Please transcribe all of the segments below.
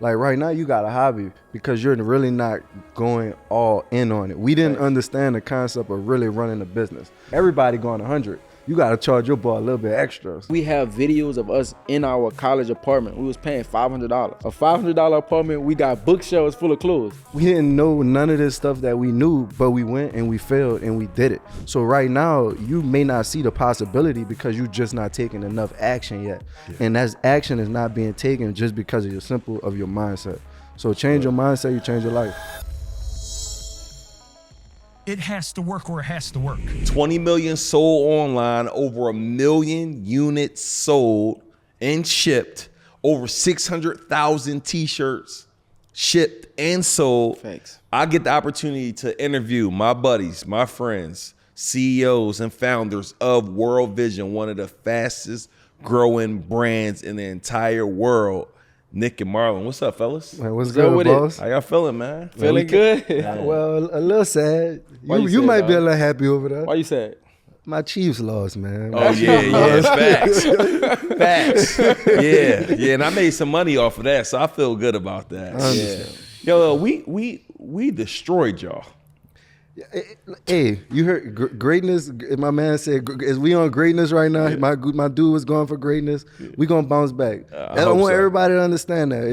Like right now, you got a hobby because you're really not going all in on it. We didn't understand the concept of really running a business. Everybody going 100. You got to charge your boy a little bit extra. We have videos of us in our college apartment. We was paying $500. A $500 apartment, we got bookshelves full of clothes. We didn't know none of this stuff that we knew, but we went and we failed and we did it. So right now, you may not see the possibility because you just not taking enough action yet. And that action is not being taken just because of your mindset. So change your mindset, you change your life. It has to work or it has to work. 20 million sold online, over 1 million units sold and shipped, over 600,000 t-shirts shipped and sold. Thanks. I get the opportunity to interview my buddies, my friends, CEOs and founders of World Vision, one of the fastest growing brands in the entire world. Nick and Marlon, what's up, fellas? Man, what's good, with boss? How y'all feeling, man? Feeling good? Well, a little sad. You sad, might be a dog? little happy over there. Why you sad? My Chiefs lost, man. Oh yeah, facts, facts. Yeah, and I made some money off of that, so I feel good about that. Yo, we destroyed y'all. Hey, you heard greatness? My man said, "Is we on greatness right now?" My dude was going for greatness. We gonna bounce back. I want everybody to understand that.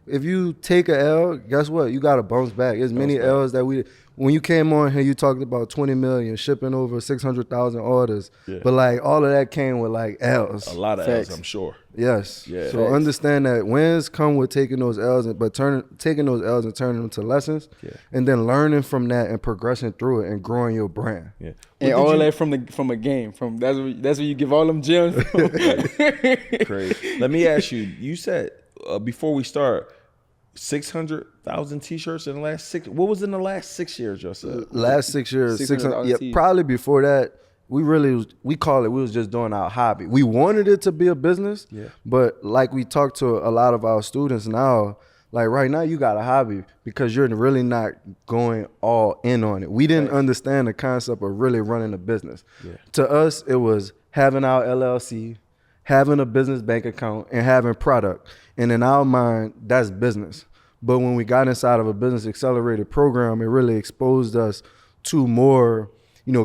If you take a L, guess what? You gotta bounce back. There's many L's that we. When you came on here, you talked about 20 million, shipping over 600,000 orders. Yeah. But like all of that came with like L's. A lot of L's, I'm sure. Yes. Yeah. So understand that wins come with taking those L's, but taking those L's and turning them to lessons, and then learning from that and progressing through it and growing your brand. Yeah. And all that from a game. That's where you give all them gems from. Crazy. Let me ask you. You said before we start, 600,000 t-shirts in the last 6. What was in the last 6 years, y'all said? Last 6 years, 600. Yeah, tees. probably before that. We was just doing our hobby. We wanted it to be a business, but like we talk to a lot of our students now, like right now you got a hobby because you're really not going all in on it. We didn't understand the concept of really running a business. Yeah. To us, it was having our LLC, having a business bank account, and having product. And in our mind, that's business. But when we got inside of a business accelerated program, it really exposed us to more,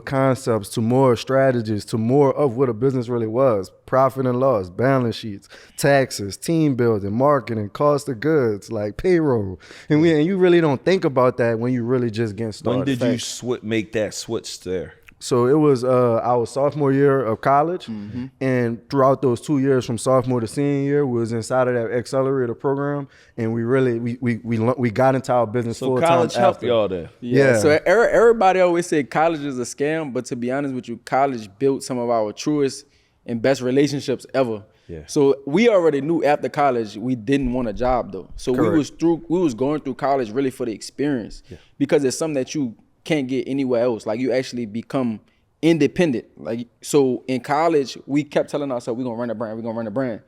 concepts, to more strategies, to more of what a business really was. Profit and loss, balance sheets, taxes, team building, marketing, cost of goods, like payroll. And you really don't think about that when you really just getting started. When did you make that switch there? So it was our sophomore year of college, and throughout those 2 years from sophomore to senior year, we was inside of that accelerator program, and we got into our business full time. So college helped y'all there. Yeah. So everybody always said college is a scam, but to be honest with you, college built some of our truest and best relationships ever. Yeah. So we already knew after college we didn't want a job though. So we was going through college really for the experience, because it's something that you can't get anywhere else. Like you actually become independent. Like, so in college, we kept telling ourselves, we're gonna run a brand.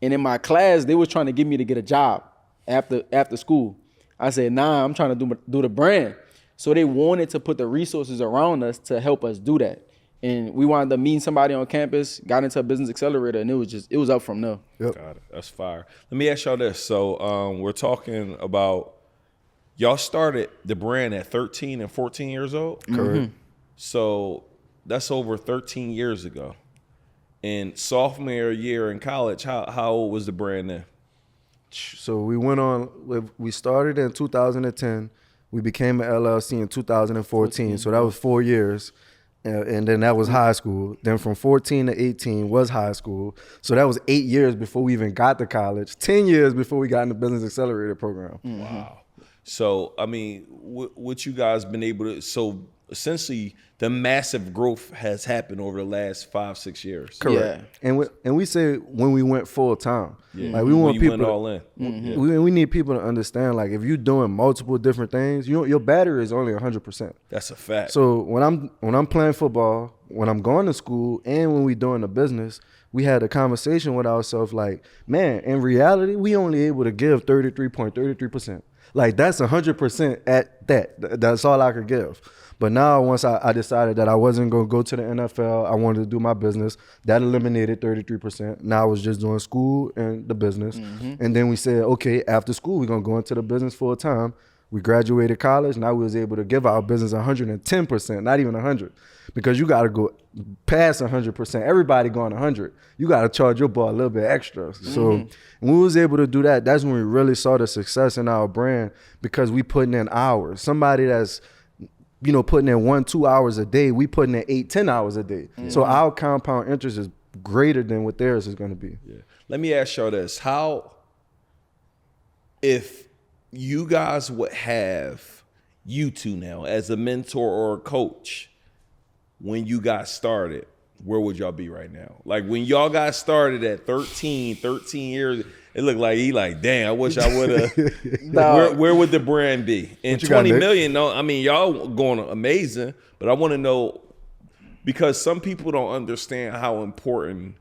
And in my class, they was trying to get me to get a job after school. I said, nah, I'm trying to do the brand. So they wanted to put the resources around us to help us do that. And we wound up meeting somebody on campus, got into a business accelerator, and it was up from there. Yep. Got it. That's fire. Let me ask y'all this. So we're talking about, y'all started the brand at 13 and 14 years old? Correct. So that's over 13 years ago. And sophomore year in college, how old was the brand then? So we started in 2010. We became an LLC in 2014. So that was 4 years. And then that was high school. Then from 14 to 18 was high school. So that was 8 years before we even got to college. 10 years before we got in the business accelerator program. Wow. So, I mean, what you guys been able to, so essentially the massive growth has happened over the last 5-6 years. Correct. Yeah. And we say when we went full time. Yeah. Like we want people went all in. We need people to understand, like if you're doing multiple different things, your battery is only 100%. That's a fact. So when I'm playing football, when I'm going to school, and when we doing the business, we had a conversation with ourselves like, man, in reality, we only able to give 33.33%. Like that's 100% at that. That's all I could give. But now once I decided that I wasn't going to go to the NFL, I wanted to do my business. That eliminated 33%. Now I was just doing school and the business. And then we said, okay, after school, we're going to go into the business full time. We graduated college. Now we was able to give our business 110%, not even 100, because you got to go past 100%. Everybody going 100. You got to charge your boy a little bit extra. So when we was able to do that, that's when we really saw the success in our brand, because we putting in hours. Somebody that's putting in 1-2 hours a day, we putting in 8-10 hours a day. So our compound interest is greater than what theirs is going to be. Yeah. Let me ask y'all this: if you guys would have you two now as a mentor or a coach when you got started, where would y'all be right now? Like when y'all got started at 13 years, it looked like he like, dang, I wish I would have. Where would the brand be? And 20 million, no, I mean, y'all going amazing, but I want to know, because some people don't understand how important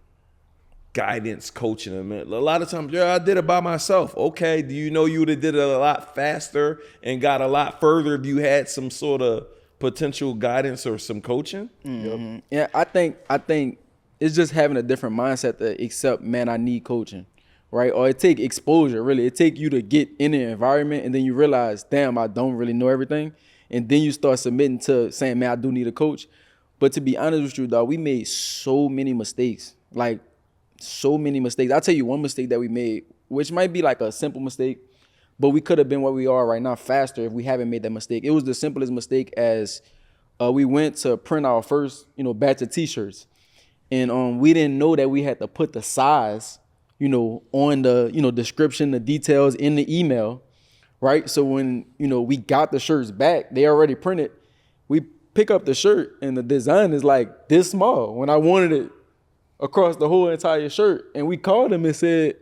guidance, coaching, a lot of times, I did it by myself. Okay, do you know you would have did it a lot faster and got a lot further if you had some sort of potential guidance or some coaching? Yeah, I think it's just having a different mindset to accept, man, I need coaching, right? Or it take exposure, really. It take you to get in the environment, and then you realize, damn, I don't really know everything. And then you start submitting to saying, man, I do need a coach. But to be honest with you, dog, we made so many mistakes. Like, so many mistakes. I'll tell you one mistake that we made, which might be like a simple mistake, but we could have been where we are right now faster if we haven't made that mistake. It was the simplest mistake as we went to print our first, batch of t-shirts. And we didn't know that we had to put the size, on the, description, the details in the email, right? So when, we got the shirts back, they already printed. We pick up the shirt and the design is like this small when I wanted it across the whole entire shirt. And we called them and said,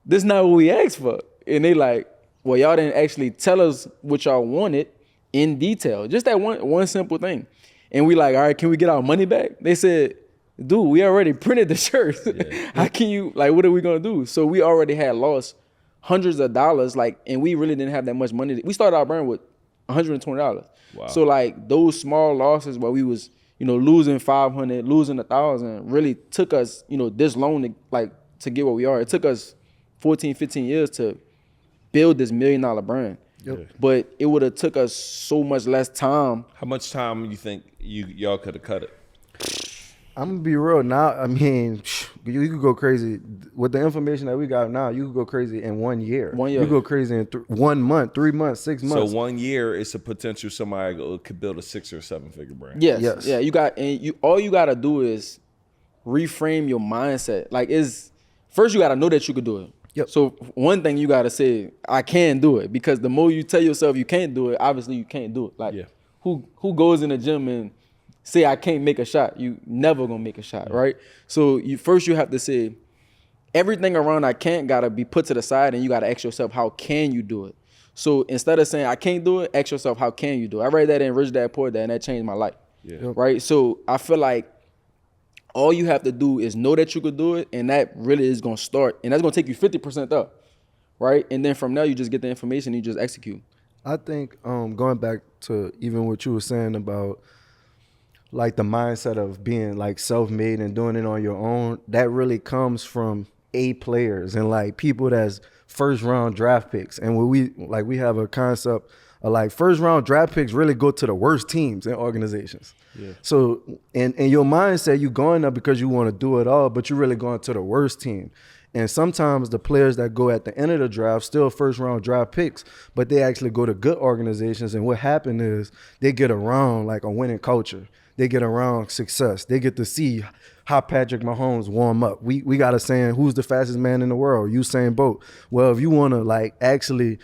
this is not what we asked for. And they like, well, y'all didn't actually tell us what y'all wanted in detail. Just that one simple thing. And we like, all right, can we get our money back? They said, dude, we already printed the shirts. Yeah. How can you, what are we gonna do? So we already had lost hundreds of dollars, and we really didn't have that much money. We started our brand with $120. Wow. So those small losses where we was, losing 500, losing 1,000 really took us, this long to get where we are. It took us 14, 15 years to build this $1 million brand. Yep. But it would have took us so much less time. How much time you think y'all could have cut it? I'm gonna be real now. I mean, you could go crazy with the information that we got now. You could go crazy in 1 year. 1 year. You could go crazy in 1 month, 3 months, 6 months. So 1 year is a potential somebody could build a 6 or 7 figure brand. Yes. Yeah. All you gotta do is reframe your mindset. First you gotta know that you could do it. Yep. So one thing you gotta say, I can do it, because the more you tell yourself you can't do it, obviously you can't do it. Who goes in the gym and say I can't make a shot? You never gonna make a shot, right? So you have to say everything around I can't gotta be put to the side, and you gotta ask yourself, how can you do it? So instead of saying I can't do it, ask yourself, how can you do it? I read that in Rich Dad Poor Dad, and that changed my life. Yeah. Right? So I feel like all you have to do is know that you could do it, and that really is gonna start, and that's gonna take you 50% up, right? And then from there you just get the information and you just execute. I think going back to even what you were saying about the mindset of being self-made and doing it on your own, that really comes from A players and people that's first round draft picks. And when we have a concept of first round draft picks really go to the worst teams and organizations. Yeah. So in your mindset, you going up because you want to do it all, but you're really going to the worst team. And sometimes the players that go at the end of the draft still first round draft picks, but they actually go to good organizations. And what happened is they get around a winning culture. They get around success. They get to see how Patrick Mahomes warm up. We got a saying, who's the fastest man in the world? Usain Bolt. Well, if you want to actually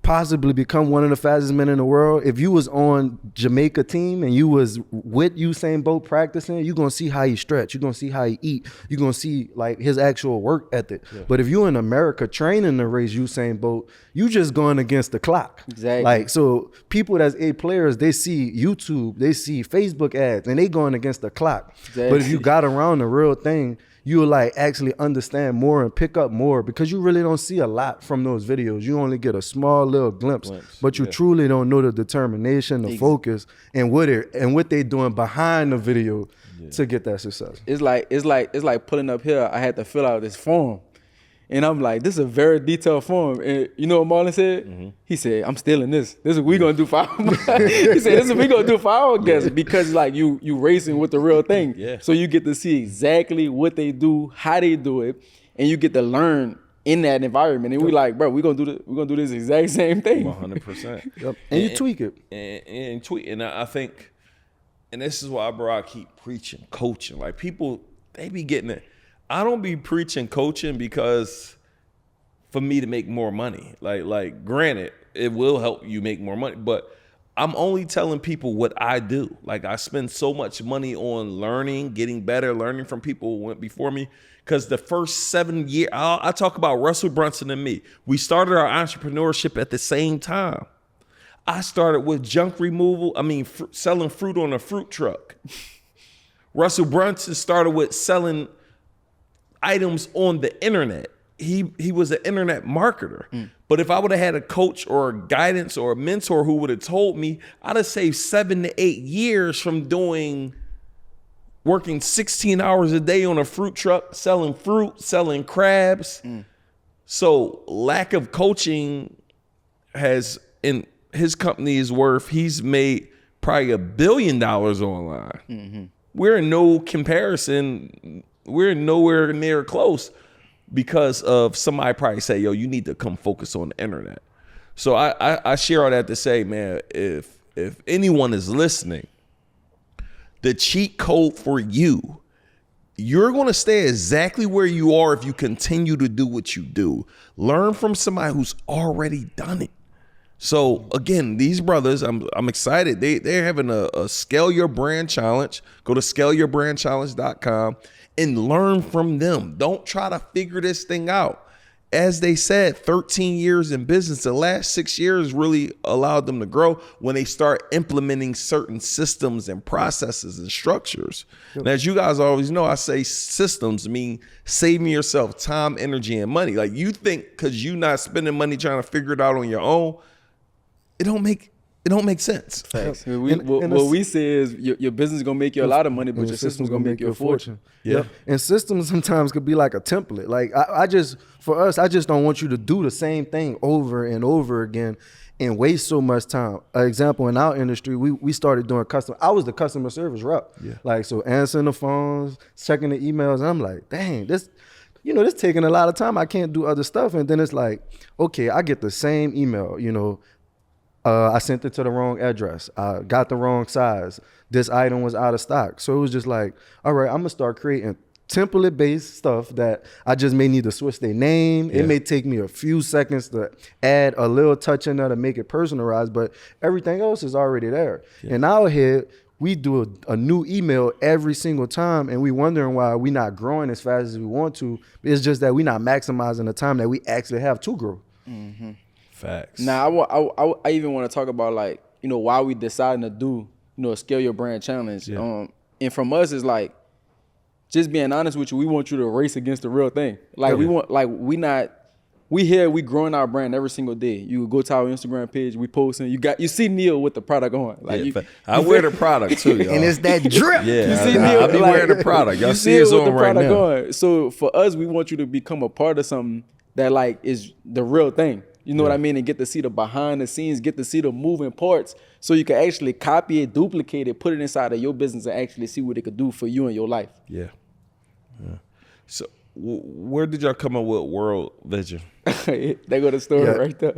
possibly become one of the fastest men in the world, if you was on Jamaica team and you was with Usain Bolt practicing, you're going to see how he stretch. You're going to see how he eat. You're going to see his actual work ethic. Yeah. But if you're in America training to race Usain Bolt, you just going against the clock. Exactly. So people that's A players, they see YouTube, they see Facebook ads, and they going against the clock. Exactly. But if you got around the real thing, you'll like actually understand more and pick up more, because you really don't see a lot from those videos. You only get a small little glimpse, but you truly don't know the determination, the focus, and what they're doing behind the video to get that success. It's like pulling up here. I had to fill out this form. And I'm like, this is a very detailed form. And you know what Marlon said? He said, I'm stealing this. This is what we gonna do for our He said, this is what we gonna do for our guests, because like you racing with the real thing. Yeah. So you get to see exactly what they do, how they do it, and you get to learn in that environment. And we like, bro, we're gonna do this exact same thing. 100%. Yep. And you tweak it. And tweak. And I think, and this is why, bro, I keep preaching, coaching. Like people, they be getting it. I don't be preaching coaching because for me to make more money. Like granted, it will help you make more money, but I'm only telling people what I do. Like I spend so much money on learning, getting better, learning from people who went before me. Because the first 7 years, I talk about Russell Brunson and me. We started our entrepreneurship at the same time. I started with junk removal. Selling fruit on a fruit truck. Russell Brunson started with selling items on the internet. He was an internet marketer. But if I would have had a coach or a guidance or a mentor who would have told me, I'd have saved 7 to 8 years from working 16 hours a day on a fruit truck, selling fruit, selling crabs. So lack of coaching has, in his company's worth, he's made probably $1 billion online. We're in no comparison. We're nowhere near close because of somebody probably say, yo, you need to come focus on the internet. So I share all that to say, man, if anyone is listening, the cheat code for you're going to stay exactly where you are if you continue to do what you do. Learn from somebody who's already done it. So again, these brothers, I'm excited. They're having a Scale Your Brand Challenge. Go to scaleyourbrandchallenge.com and learn from them. Don't try to figure this thing out. As they said, 13 years in business, the last 6 years really allowed them to grow when they start implementing certain systems and processes and structures. And as you guys always know, I say systems mean saving yourself time, energy, and money. Like you think because you're not spending money trying to figure it out on your own, it don't make sense. Facts. What we say is your business is gonna make you a lot of money, but your system's gonna make you a fortune. Yeah. And systems sometimes could be like a template. Like I just don't want you to do the same thing over and over again and waste so much time. An example, in our industry, we started doing I was the customer service rep. Yeah. Like, so answering the phones, checking the emails, and I'm like, dang, this taking a lot of time. I can't do other stuff. And then it's like, okay, I get the same email, I sent it to the wrong address. I got the wrong size. This item was out of stock. So it was just like, all right, I'm gonna start creating template-based stuff that I just may need to switch their name. Yeah. It may take me a few seconds to add a little touch in there to make it personalized, but everything else is already there. Yeah. And out here, we do a new email every single time, and we wondering why we're not growing as fast as we want to. It's just that we're not maximizing the time that we actually have to grow. Mm-hmm. Facts. Now, I even want to talk about like, why we deciding to do, a Scale Your Brand Challenge. Yeah. And from us, it's like, just being honest with you, we want you to race against the real thing. Like we growing our brand every single day. You go to our Instagram page, we posting. You see Neil with the product on. Like I wear the product too, y'all. And it's that drip. Yeah, you see Neil, I be wearing the product. Y'all see it's on right now. On. So for us, we want you to become a part of something that like is the real thing. You know what I mean? And get to see the behind the scenes, get to see the moving parts so you can actually copy it, duplicate it, put it inside of your business and actually see what it could do for you in your life. Yeah. So where did y'all come up with World Vision? They go to the story right there.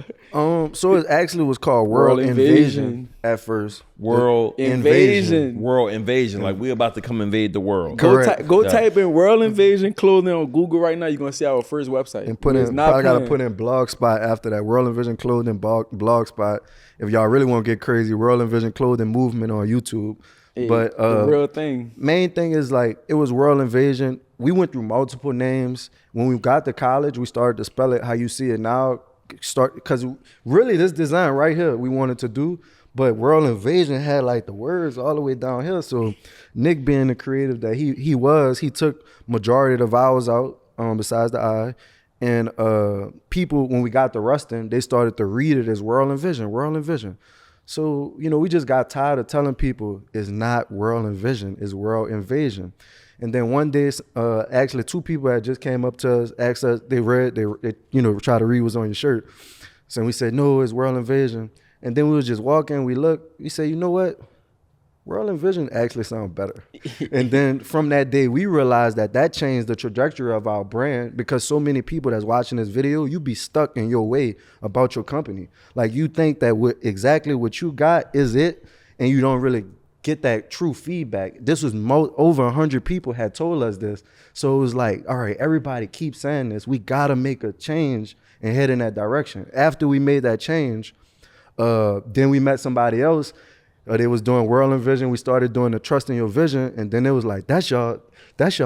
So it actually was called World Invasion at first. World Invasion. World Invasion. Like we about to come invade the world. Go type in World Invasion clothing on Google right now. You're gonna see our first website. And probably gotta put in Blogspot after that. World Invasion Clothing Blogspot. If y'all really want to get crazy, World Invasion Clothing Movement on YouTube. Hey, but the real thing. Main thing is like it was World Invasion. We went through multiple names. When we got to college, we started to spell it how you see it now. Because really this design right here we wanted to do, But World Invasion had like the words all the way down here. So Nick, being the creative that he took majority of the vowels out, besides the I. And people, when we got to Ruston, they started to read it as World Invasion, World Invasion. So, we just got tired of telling people it's not World Invasion, it's World Invasion. And then one day, actually 2 people had just came up to us, asked us, they tried to read what's on your shirt. So we said, no, it's World Invasion. And then we was just walking, we looked, we said, you know what? World Invasion actually sounds better. And then from that day, we realized that changed the trajectory of our brand, because so many people that's watching this video, you be stuck in your way about your company. Like, you think that exactly what you got is it, and you don't really get that true feedback. This was over 100 people had told us this. So it was like, all right, everybody keep saying this. We got to make a change and head in that direction. After we made that change, then we met somebody else. They was doing World Invasion. We started doing the Trust in Your Vision. And then it was like, that's y'all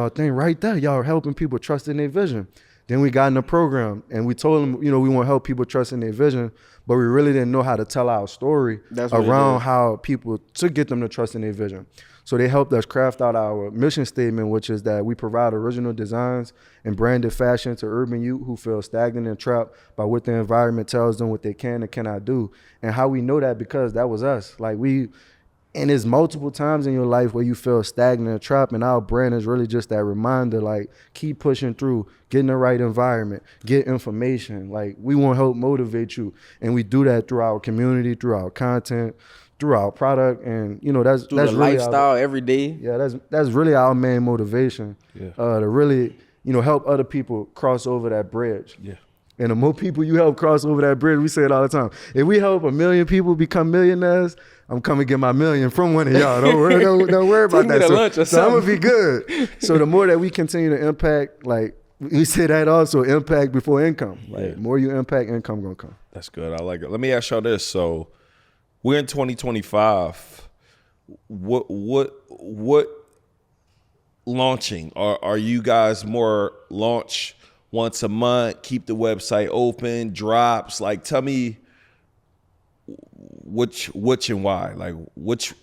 thing right there. Y'all are helping people trust in their vision. Then we got in the program and we told them, we want to help people trust in their vision, but we really didn't know how to tell our story around how people, to get them to trust in their vision. So they helped us craft out our mission statement, which is that we provide original designs and branded fashion to urban youth who feel stagnant and trapped by what the environment tells them what they can and cannot do. And how we know that, because that was us. Like, and there's multiple times in your life where you feel stagnant and trapped, and our brand is really just that reminder, like, keep pushing through, get in the right environment, get information. Like, we want to help motivate you. And we do that through our community, through our content, through our product, and that's through the really lifestyle every day. Yeah, that's really our main motivation. Yeah. To really, help other people cross over that bridge. Yeah. And the more people you help cross over that bridge, we say it all the time. If we help 1 million people become millionaires, I'm coming to get my million from one of y'all. Don't worry about that. So I'm gonna be good. So the more that we continue to impact, like we say that also, impact before income. Like, the more you impact, income gonna come. That's good. I like it. Let me ask y'all this. So we're in 2025. What launching? Are you guys more launch once a month, keep the website open, drops? Like, tell me which and why. Like,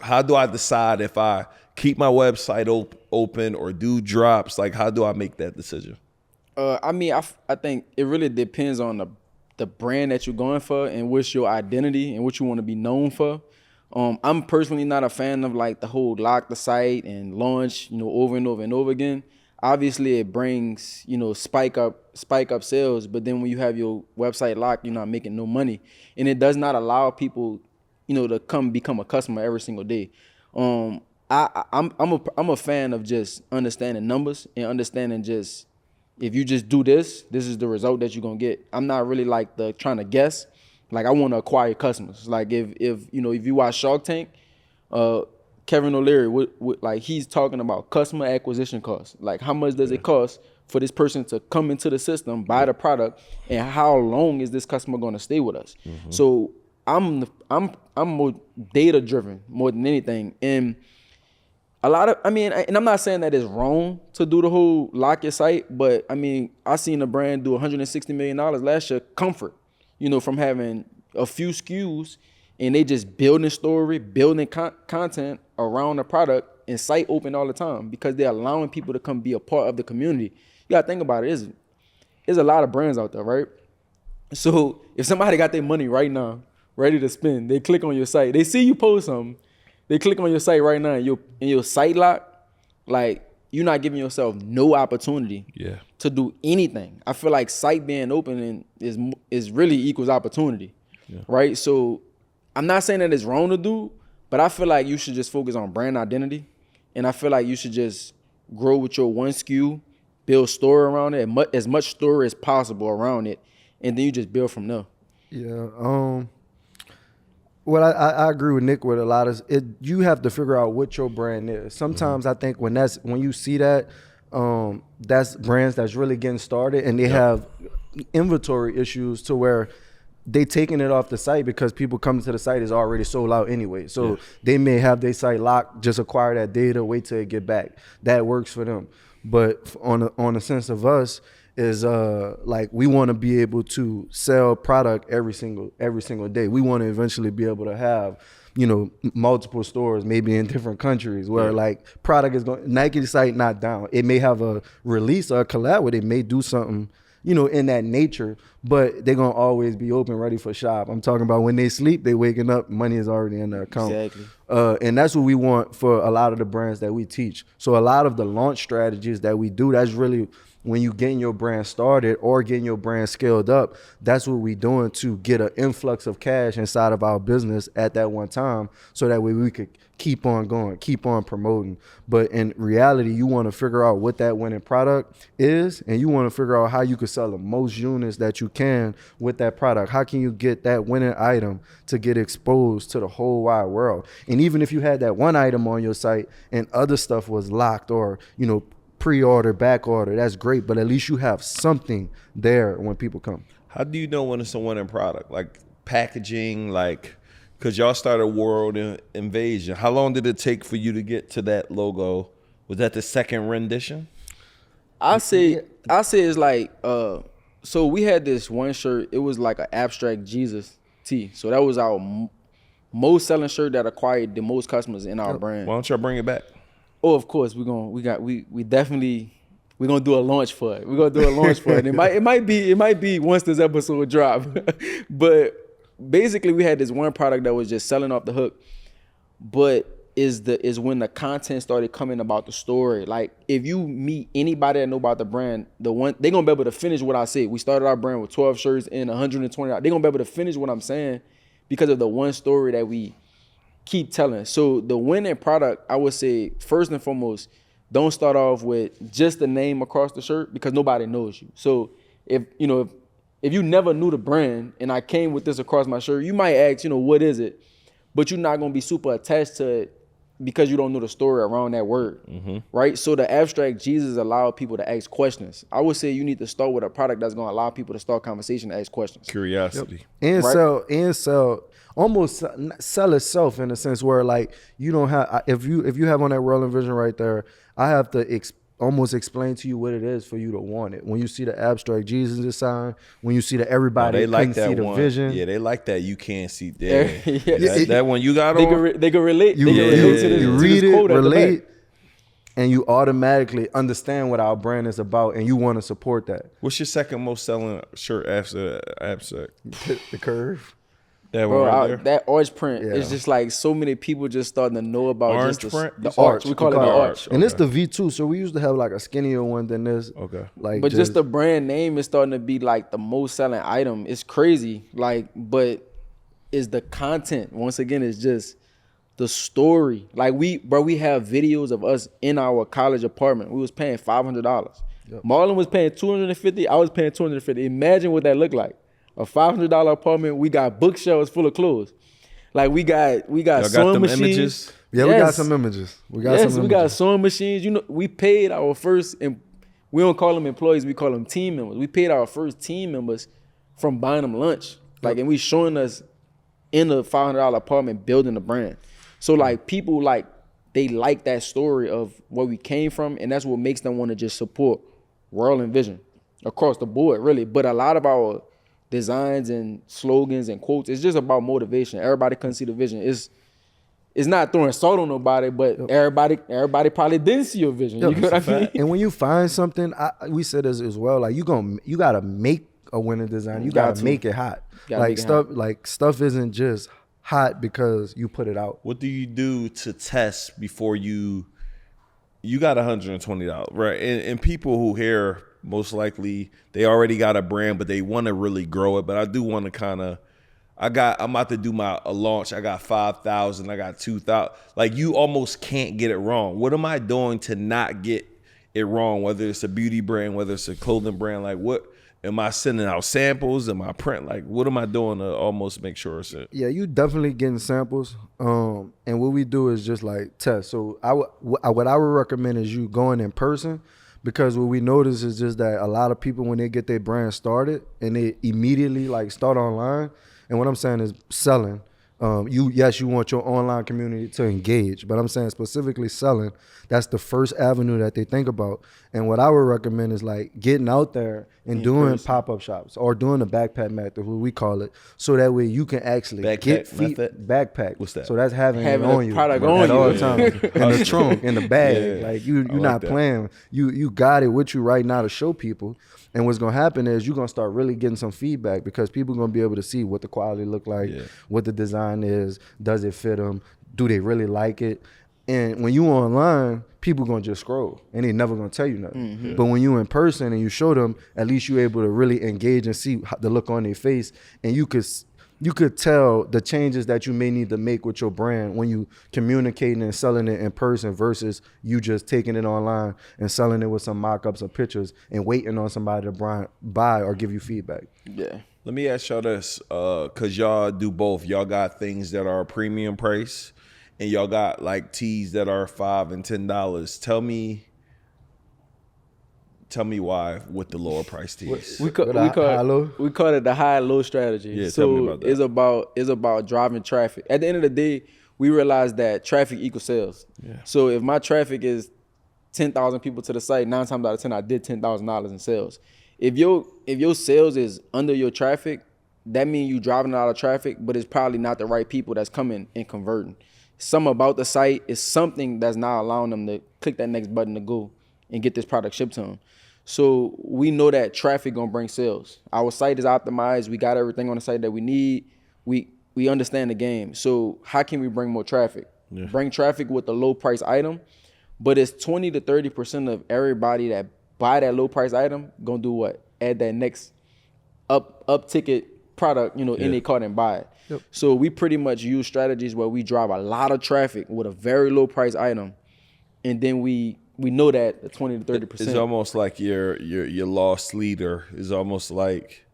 how do I decide if I keep my website open or do drops? Like, how do I make that decision? I think it really depends on the brand that you're going for and what's your identity and what you want to be known for. I'm personally not a fan of like the whole lock the site and launch, over and over and over again. Obviously it brings, spike up sales, but then when you have your website locked, you're not making no money. And it does not allow people, to come become a customer every single day. I'm a fan of just understanding numbers and understanding just, if you just do this is the result that you're gonna get. I'm not really like the trying to guess. Like, I want to acquire customers. Like, if you watch Shark Tank, Kevin O'Leary, like, he's talking about customer acquisition costs. Like, how much does it cost for this person to come into the system, buy the product, and how long is this customer going to stay with us? Mm-hmm. So I'm more data driven more than anything, and and I'm not saying that it's wrong to do the whole lock your site, but I seen a brand do $160 million last year, Comfort, from having a few SKUs. And they just building story, building content around the product, and site open all the time because they're allowing people to come be a part of the community. You gotta think about it. There's a lot of brands out there, right? So if somebody got their money right now, ready to spend, they click on your site. They see you post something. They click on your site right now, and your site lock, like, you're not giving yourself no opportunity to do anything. I feel like site being open is really equals opportunity, right? So I'm not saying that it's wrong to do, but I feel like you should just focus on brand identity. And I feel like you should just grow with your one SKU, build story around it, as much story as possible around it, and then you just build from there. Yeah. Well, I agree with Nick with a lot of it. You have to figure out what your brand is. Sometimes I think when you see that, that's brands that's really getting started and they have inventory issues to where they taking it off the site because people coming to the site is already sold out anyway. So they may have their site locked, just acquire that data, wait till it get back. That works for them. But on a sense of us, is like we want to be able to sell product every single day. We want to eventually be able to have, you know, multiple stores, maybe in different countries, where like product is going. Nike site not down. It may have a release or a collab where they may do something, you know, in that nature, but they're gonna always be open, ready for shop. I'm talking about when they sleep, they waking up, money is already in their account. Exactly. And that's what we want for a lot of the brands that we teach. So a lot of the launch strategies that we do, that's really when you getting your brand started or getting your brand scaled up, that's what we doing to get an influx of cash inside of our business at that one time, so that way we could keep on going, keep on promoting. But in reality, you want to figure out what that winning product is, and you want to figure out how you can sell the most units that you can with that product. How can you get that winning item to get exposed to the whole wide world? And even if you had that one item on your site and other stuff was locked or, you know, pre-order, back order, that's great, but at least you have something there when people come. How do you know when it's a winning product? Like packaging, like, because y'all started World Invasion. How long did it take for you to get to that logo? Was that the second rendition? I say it's like, so we had this one shirt, it was like an abstract Jesus tee. So that was our most selling shirt that acquired the most customers in our brand. Why don't y'all bring it back? Oh, of course, we're gonna do a launch for it. We're gonna do a launch for it. It might be once this episode drop. But basically we had this one product that was just selling off the hook. But is when the content started coming about the story. Like if you meet anybody that know about the brand, they're gonna be able to finish what I said. We started our brand with 12 shirts and 120. They're gonna be able to finish what I'm saying because of the one story that we keep telling. So the winning product, I would say, first and foremost, don't start off with just the name across the shirt because nobody knows you. So if you never knew the brand and I came with this across my shirt, you might ask, you know, what is it? But you're not gonna be super attached to it because you don't know the story around that word, right? So the abstract Jesus allow people to ask questions. I would say you need to start with a product that's gonna allow people to start conversation and ask questions. Curiosity. And right? Almost sell itself in a sense where like you don't have, if you have on that WRLDINVSN right there, I have to almost explain to you what it is for you to want it. When you see the abstract Jesus design, when you see that everybody they like that see the one. vision. Yeah, they like that. You can't see that. That one you got on. They can relate. You read it, relate, and you automatically understand what our brand is about, and you want to support that. What's your second most selling shirt after abstract? The curve. That one right there? That arch print is just like so many people just starting to know about orange just print? the arch. We call it the arch. And it's the V2, so we used to have like a skinnier one than this. Okay. Like, but just the brand name is starting to be like the most selling item. It's crazy. Like, but is the content. Once again, it's just the story. Like we have videos of us in our college apartment. We was paying $500. Yep. Marlon was paying $250. I was paying $250. Imagine what that looked like. A $500 apartment. We got bookshelves full of clothes. Like we got sewing machines. Images? Yeah, we got some images. We got sewing machines. You know, we paid our first. We don't call them employees. We call them team members. We paid our first team members from buying them lunch. Like, and we showing us in a $500 apartment building the brand. So like people like they like that story of where we came from, and that's what makes them want to just support WRLDINVSN across the board, really. But a lot of our designs and slogans and quotes, it's just about motivation. Everybody couldn't see the vision. It's not throwing salt on nobody, but everybody probably didn't see your vision. You know what I mean? And when you find something, we said this as well. Like you gotta make a winning design. You gotta make it hot. Stuff isn't just hot because you put it out. What do you do to test before you got $120, right? And people who hear, most likely they already got a brand, but they want to really grow it. But I do want to kind of, I'm about to do a launch. I got 5,000. I got 2,000. Like you almost can't get it wrong. What am I doing to not get it wrong? Whether it's a beauty brand, whether it's a clothing brand, like what am I sending out samples? Am I print? Like what am I doing to almost make sure it's it? Yeah, you definitely getting samples. And what we do is just like test. So what I would recommend is you going in person. Because what we notice is just that a lot of people, when they get their brand started and they immediately like start online, and what I'm saying is selling, you want your online community to engage, but I'm saying specifically selling, that's the first avenue that they think about. And what I would recommend is like getting out there and doing pop-up shops or doing the backpack method, what we call it, so that way you can actually get backpack. What's that? So that's having it a on you product at all you. times in the trunk, in the bag. Yeah. Like you're not that. playing. You got it with you right now to show people. And what's gonna happen is you're gonna start really getting some feedback because people are gonna be able to see what the quality look like, what the design is, does it fit them, do they really like it? And when you online, people gonna just scroll and they never gonna tell you nothing. Mm-hmm. But when you in person and you show them, at least you're able to really engage and see the look on their face, and you could tell the changes that you may need to make with your brand when you communicating and selling it in person versus you just taking it online and selling it with some mock-ups or pictures and waiting on somebody to buy or give you feedback. Yeah. Let me ask y'all this, cause y'all do both. Y'all got things that are premium price, and y'all got like tees that are $5 and $10. Tell me why with the lower price tees. We call it the high-low strategy. Yeah, so tell me about that. It's about driving traffic. At the end of the day, we realize that traffic equals sales. Yeah. So if my traffic is 10,000 people to the site, 9 times out of 10 I did $10,000 in sales. If your sales is under your traffic, that means you driving a lot of traffic, but it's probably not the right people that's coming and converting. Something about the site is something that's not allowing them to click that next button to go and get this product shipped to them. So we know that traffic gonna bring sales. Our site is optimized. We got everything on the site that we need. We understand the game. So how can we bring more traffic? Yeah. Bring traffic with a low price item, but it's 20 to 30% of everybody that buy that low price item gonna do what? Add that next up ticket product, in their cart and buy it. Yep. So we pretty much use strategies where we drive a lot of traffic with a very low price item, and then we know that 20 to 30%. It's almost like your lost leader. It's almost like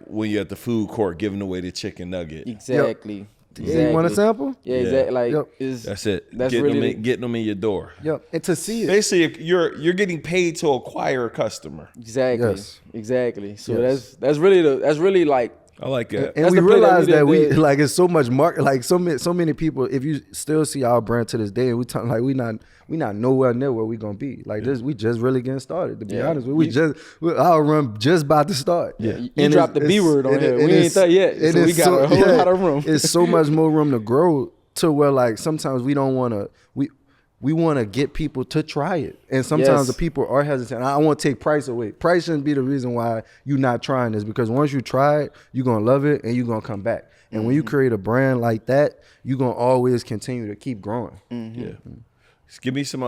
when you're at the food court giving away the chicken nugget. Exactly. Yep. Exactly. You want a sample? Yeah, exactly. Like that's it. That's getting them in your door. Yep. And to see it. Basically, you're getting paid to acquire a customer. Exactly. Yes. Exactly. So that's really like. I like that. And we realize that we like it's so much market, like so many people. If you still see our brand to this day, and we talk like we not nowhere near where we gonna be. Like this, we just really getting started. To be honest, our run just about to start. Yeah, you dropped the B word on here. We ain't there yet, so we got a whole lot of room. It's so much more room to grow to where like sometimes we don't want to we want to get people to try it. And sometimes the people are hesitant. I want to take price away. Price shouldn't be the reason why you're not trying this, because once you try it, you're going to love it and you're going to come back. And when you create a brand like that, you're going to always continue to keep growing. Mm-hmm. Yeah. Just give me some,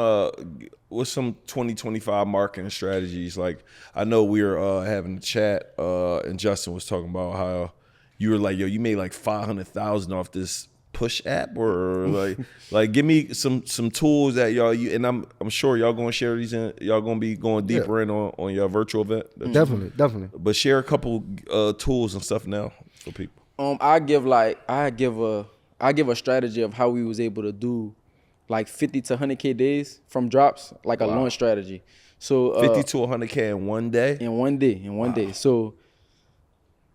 what's some 2025 marketing strategies? Like, I know we were having a chat and Justin was talking about how you were like, yo, you made like 500,000 off this push app, or like give me some tools that y'all and I'm sure y'all gonna share these and y'all gonna be going deeper in on your virtual event. Definitely. But share a couple tools and stuff now for people. I give a strategy of how we was able to do like 50 to 100K days from drops, like a launch strategy. So 50 to 100K in one day. In one day. So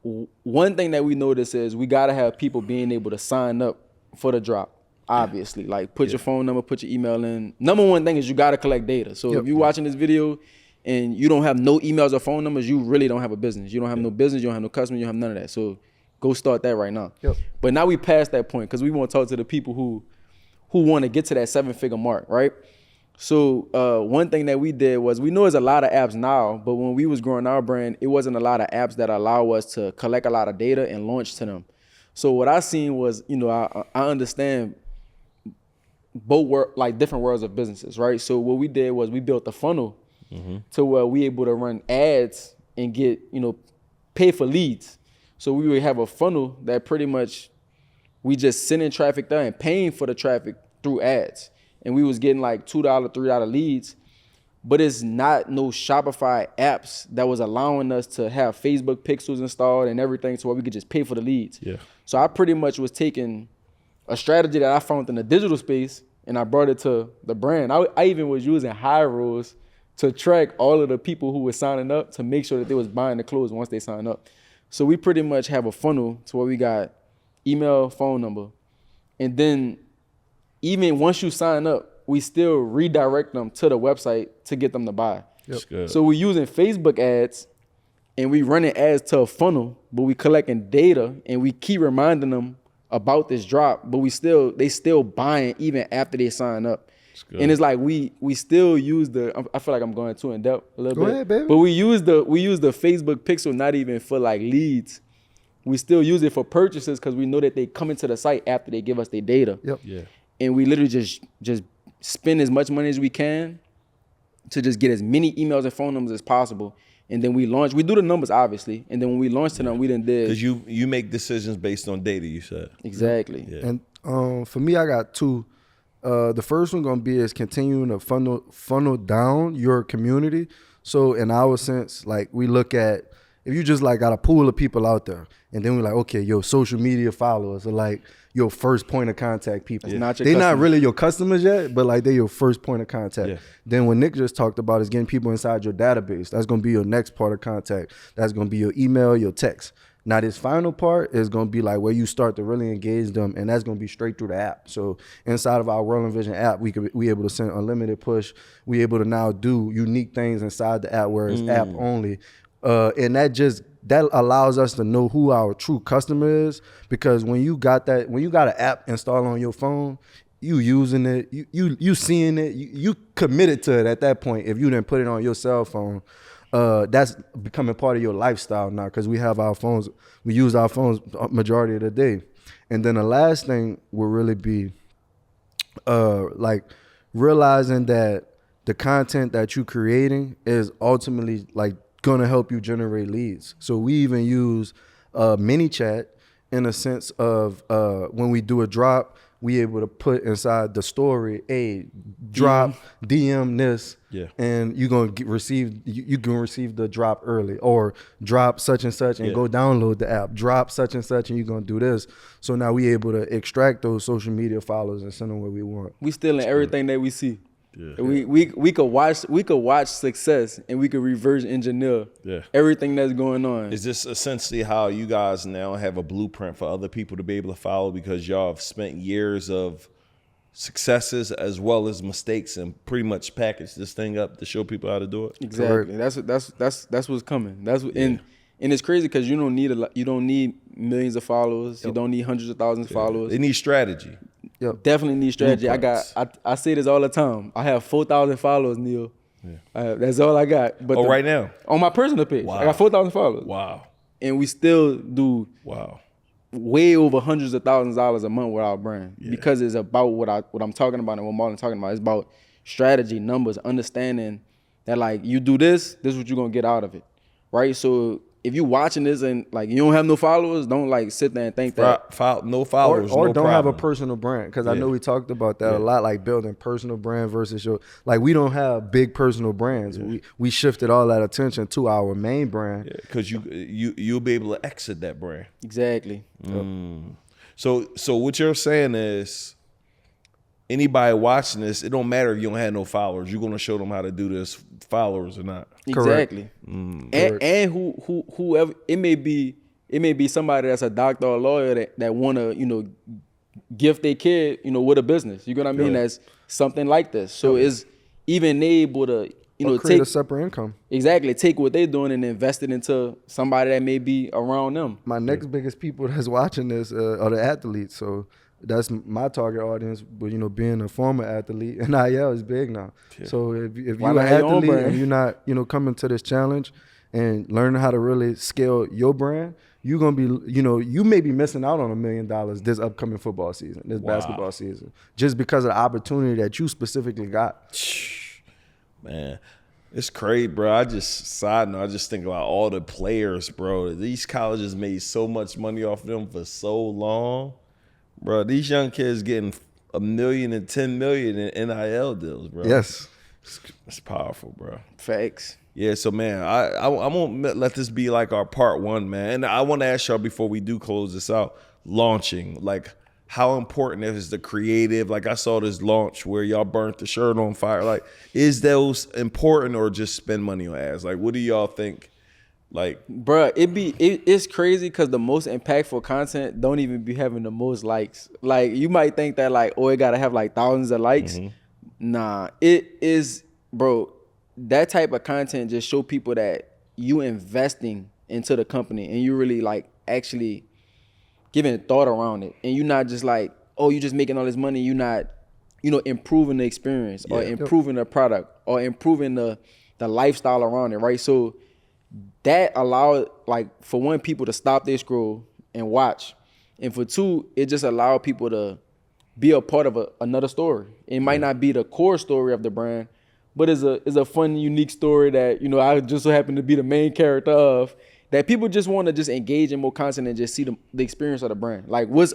one thing that we notice is we gotta have people being able to sign up for the drop. Obviously, like put your phone number, put your email in. Number one thing is you gotta collect data. So if you're watching this video and you don't have no emails or phone numbers, you really don't have a business. You don't have no business, you don't have no customers, you don't have none of that. So go start that right now. But now we passed that point because we want to talk to the people who want to get to that 7-figure mark, right? So one thing that we did was, we know there's a lot of apps now, but when we was growing our brand, it wasn't a lot of apps that allow us to collect a lot of data and launch to them. So what I seen was, I understand both different worlds of businesses, right? So what we did was we built a funnel to where we able to run ads and get, pay for leads. So we would have a funnel that pretty much we just sending traffic there and paying for the traffic through ads. And we was getting like $2, $3 leads, but it's not no Shopify apps that was allowing us to have Facebook pixels installed and everything so where we could just pay for the leads. Yeah. So I pretty much was taking a strategy that I found in the digital space and I brought it to the brand. I even was using high rolls to track all of the people who were signing up to make sure that they was buying the clothes once they sign up. So we pretty much have a funnel to where we got email, phone number. And then even once you sign up, we still redirect them to the website to get them to buy. Yep. So we're using Facebook ads and we running ads to a funnel, but we collecting data and we keep reminding them about this drop, but they still buying even after they sign up. And it's like we still use I feel like I'm going too in depth a little bit. Ahead, baby. But we use the Facebook pixel not even for like leads. We still use it for purchases because we know that they come into the site after they give us their data. Yep. Yeah. And we literally just spend as much money as we can to just get as many emails and phone numbers as possible. And then we do the numbers obviously. And then when we launch to them, we done did. Because you make decisions based on data, you said. Exactly. Yeah. And for me, I got two. The first one gonna be is continuing to funnel down your community. So in our sense, like we look at, if you just like got a pool of people out there, and then we're like, okay, your social media followers are like your first point of contact people. They're not really your customers yet, but like they're your first point of contact. Yeah. Then what Nick just talked about is getting people inside your database. That's gonna be your next part of contact. That's gonna be your email, your text. Now this final part is gonna be like where you start to really engage them, and that's gonna be straight through the app. So inside of our WRLDINVSN app, we able to send unlimited push. We able to now do unique things inside the app where it's app only, and that allows us to know who our true customer is, because when you got an app installed on your phone, you using it, you seeing it, you committed to it at that point. If you didn't put it on your cell phone, that's becoming part of your lifestyle now, because we use our phones majority of the day. And then the last thing will really be like realizing that the content that you're creating is ultimately like gonna help you generate leads. So we even use mini chat in a sense of when we do a drop, we able to put inside the story, hey, drop, DM this, and you're gonna receive the drop early, or drop such and such and go download the app, drop such and such and you're gonna do this. So now we able to extract those social media followers and send them where we want. We still in everything that we see. Yeah. We could watch success and we could reverse engineer everything that's going on. Is this essentially how you guys now have a blueprint for other people to be able to follow, because y'all have spent years of successes as well as mistakes and pretty much package this thing up to show people how to do it? Exactly. That's what's coming. And it's crazy because you don't need millions of followers. You don't need hundreds of thousands of followers. They need strategy. Yep. Definitely need strategy. I say this all the time. I have 4,000 followers, Neil. That's all I got. But right now? On my personal page. Wow. I got 4,000 followers. Wow. And we still do way over hundreds of thousands of dollars a month with our brand, because it's about what I'm talking about and what Marlon's talking about. It's about strategy, numbers, understanding that like you do this is what you're gonna get out of it, right? So if you watching this and like you don't have no followers, don't like sit there and think that no followers, or no don't problem. have a personal brand, because I know we talked about that a lot, like building personal brand versus we don't have big personal brands. We shifted all that attention to our main brand, because you'll be able to exit that brand. Exactly. So what you're saying is, anybody watching this, it don't matter if you don't have no followers. You're gonna show them how to do this, followers or not. Exactly. And whoever it may be somebody that's a doctor or a lawyer that wanna gift their kid with a business. You know what I mean? That's something like this. So it's even able to create a separate income. Exactly. Take what they're doing and invest it into somebody that may be around them. My next biggest people that's watching this are the athletes. So that's my target audience. But being a former athlete, NIL is big now. So if you're an athlete and you're not coming to this challenge and learning how to really scale your brand, you're gonna be you may be missing out on $1 million this upcoming football season, this basketball season, just because of the opportunity that you specifically got. Man, it's crazy, bro. I just think about all the players, bro. These colleges made so much money off them for so long. Bro, these young kids getting $1 million and $10 million in NIL deals, bro. Yes. It's powerful, bro. Facts. Yeah, so, man, I won't let this be like our part one, man. And I want to ask y'all before we do close this out, launching, like, how important is the creative? Like, I saw this launch where y'all burnt the shirt on fire. Like, is those important or just spend money on ads? Like, what do y'all think Like, bruh, it's crazy because the most impactful content don't even be having the most likes. Like, you might think that like, oh, it gotta have like thousands of likes. Nah, it is, bro. That type of content just show people that you investing into the company and you really like actually giving thought around it, and you're not just like, oh, you just making all this money. You're not, improving the experience or improving the product or improving the lifestyle around it, right? So that allowed, like, for one, people to stop their scroll and watch, and for two, it just allowed people to be a part of another story. It might not be the core story of the brand, but it's a fun, unique story that I just so happen to be the main character of. That people just want to just engage in more content and just see the experience of the brand. Like, what's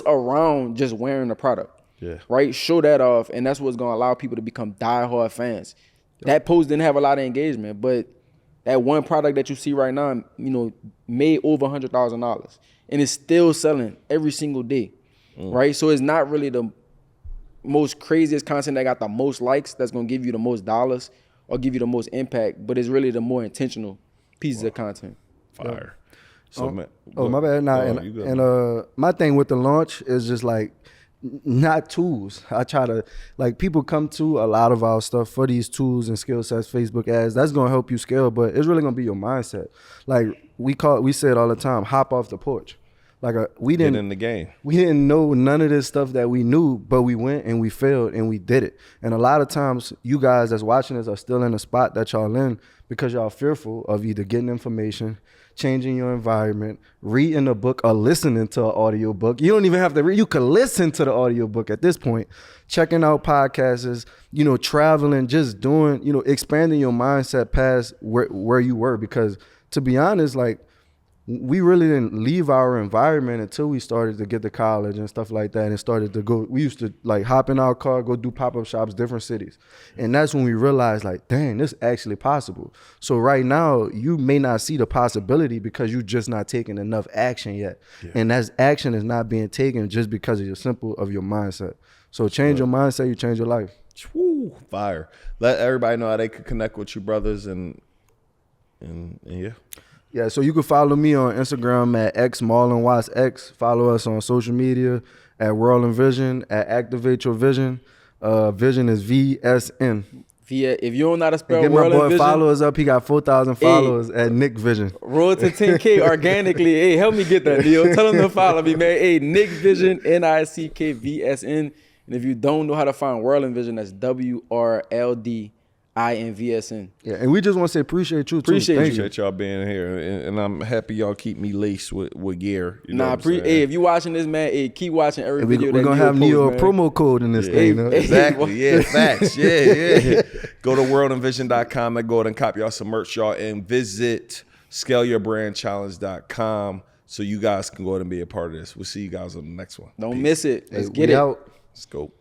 around just wearing the product, right? Show that off, and that's what's gonna allow people to become diehard fans. That post didn't have a lot of engagement, but that one product that you see right now, made over $100,000, and it's still selling every single day, right? So it's not really the most craziest content that got the most likes that's gonna give you the most dollars or give you the most impact, but it's really the more intentional pieces of content. Fire. So man, my bad. Nah, my thing with the launch is just like not tools. I try to, like, people come to a lot of our stuff for these tools and skill sets, Facebook ads. That's gonna help you scale, but it's really gonna be your mindset. Like we say it all the time, hop off the porch. Like we didn't get in the game. We didn't know none of this stuff that we knew, but we went and we failed and we did it. And a lot of times you guys that's watching this are still in a spot that y'all in because y'all fearful of either getting information, changing your environment, reading a book or listening to an audio book. You don't even have to read. You can listen to the audio book at this point. Checking out podcasts, traveling, just doing, expanding your mindset past where you were. Because to be honest, like, we really didn't leave our environment until we started to get to college and stuff like that, and started to go. We used to like hop in our car, go do pop-up shops, different cities, and that's when we realized, like, dang, this is actually possible. So right now, you may not see the possibility because you're just not taking enough action yet, and that action is not being taken just because of your mindset. So change your mindset, you change your life. Woo, fire! Let everybody know how they could connect with you, brothers, and yeah. Yeah, so you can follow me on Instagram at xmarlonwattsx. Follow us on social media at WRLDINVSN, at Activate Your Vision. Vision is VSN. If you don't know how to spell Get my boy WRLDINVSN, followers up. He got 4,000 followers at Nick Vision. Roll to 10K organically. Hey, help me get that, Neil. Tell them to follow me, man. Hey, Nick Vision, NICKVSN. And if you don't know how to find WRLDINVSN, that's WRLDINVSN. Yeah, and we just want to say appreciate you too. Appreciate y'all being here, and I'm happy y'all keep me laced with gear. Hey, if you watching this, man, hey, keep watching every video. We're gonna have Neo promo code in this thing. Exactly. Yeah, facts. Yeah. Go to worldinvision.com and go ahead and cop y'all some merch, y'all, and visit scaleyourbrandchallenge.com so you guys can go ahead and be a part of this. We'll see you guys on the next one. Don't miss it. Let's get it out. Let's go.